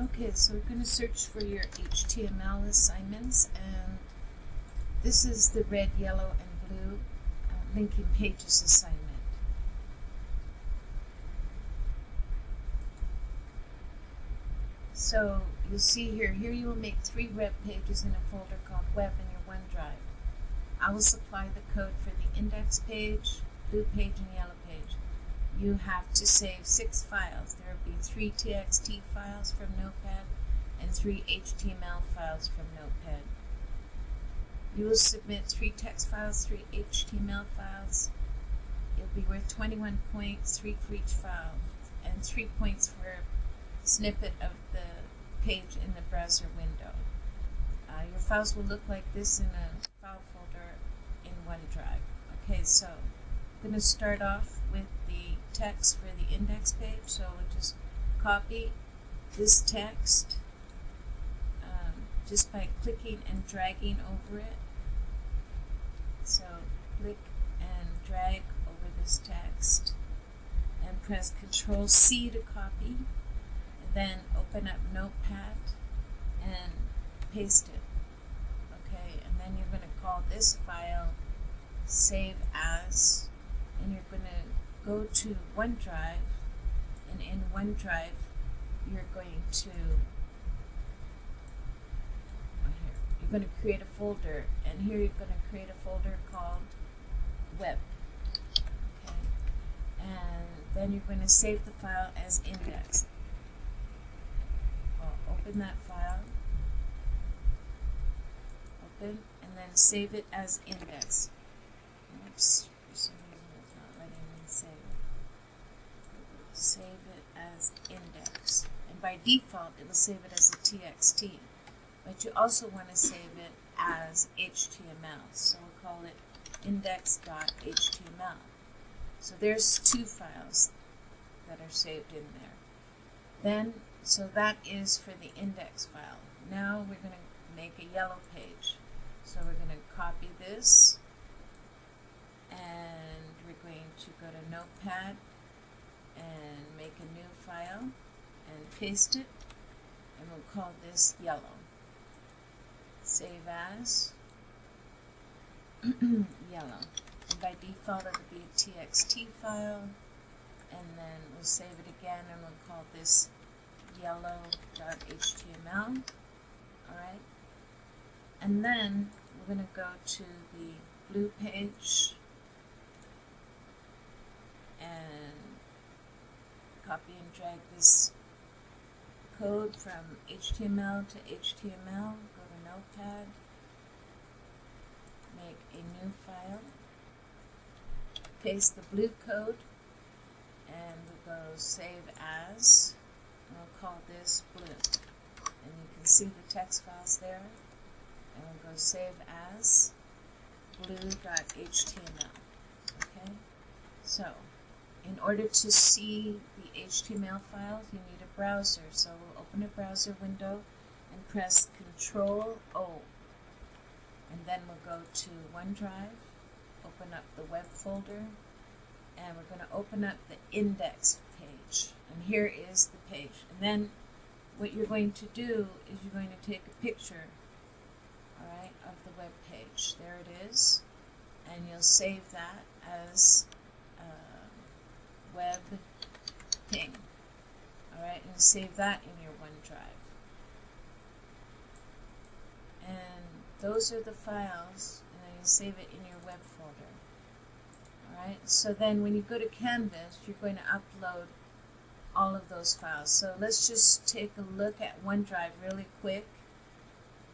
Okay, so we're going to search for your HTML assignments, and this is the red, yellow, and blue linking pages assignment. So you'll see here you will make 3 web pages in a folder called Web in your OneDrive. I will supply the code for the index page, blue page, and yellow page. You have to save 6 files. There will be 3 TXT files from Notepad and 3 HTML files from Notepad. You will submit 3 text files, 3 HTML files. It'll be worth 21 points, 3 for each file, and 3 points for a snippet of the page in the browser window. Your files will look like this in a file folder in OneDrive. Okay, so I'm going to start off with the text for the index page. So we'll just copy this text just by clicking and dragging over it. So click and drag over this text and press Ctrl+C to copy, and then open up Notepad and paste it. Okay, and then you're going to call this file Save As, and you're going to go to OneDrive, and in OneDrive you're going to create a folder, and here you're going to create a folder called Web. Okay, and then you're going to save the file as index. Open that file, open, and then save it as index. Oops, for some reason it's not letting me save it. Save it as index, and by default it will save it as a TXT, but you also want to save it as HTML, so we'll call it index.html. So there's 2 files that are saved in there. Then, so that is for the index file. Now we're going to make a yellow page. So we're going to copy this, and we're going to go to Notepad and make a new file and paste it, and we'll call this yellow. Save as yellow. And by default it will be a TXT file, and then we'll save it again and we'll call this yellow.html. Alright, and then we're going to go to the blue page and copy and drag this code from HTML to HTML. Go to Notepad, make a new file, paste the blue code, and we'll go Save As, and we'll call this blue. And you can see the text files there, and we'll go Save As blue.html. Okay, so in order to see the HTML files, you need a browser. So we'll open a browser window and press Ctrl+O. And then we'll go to OneDrive, open up the web folder, and we're going to open up the index page. And here is the page. And then what you're going to do is you're going to take a picture, alright, of the web page. There it is. And you'll save that as web ping. Alright, and save that in your OneDrive. And those are the files, and then you save it in your web folder. Alright, so then when you go to Canvas, you're going to upload all of those files. So let's just take a look at OneDrive really quick,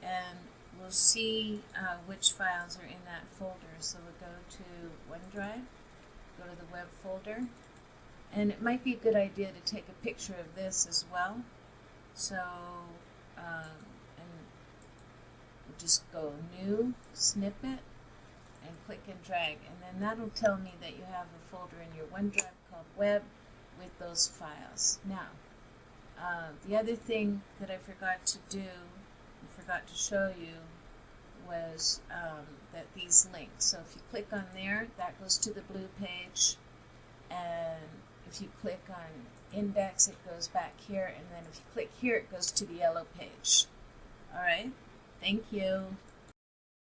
and we'll see which files are in that folder. So we'll go to OneDrive, go to the web folder, and it might be a good idea to take a picture of this as well. So, and we'll just go New, Snippet, and click and drag. And then that'll tell me that you have a folder in your OneDrive called Web with those files. Now, the other thing that I forgot to do, I forgot to show you, was that these links. So if you click on there, that goes to the blue page, and if you click on index, it goes back here, and then if you click here, it goes to the yellow page. Alright, thank you.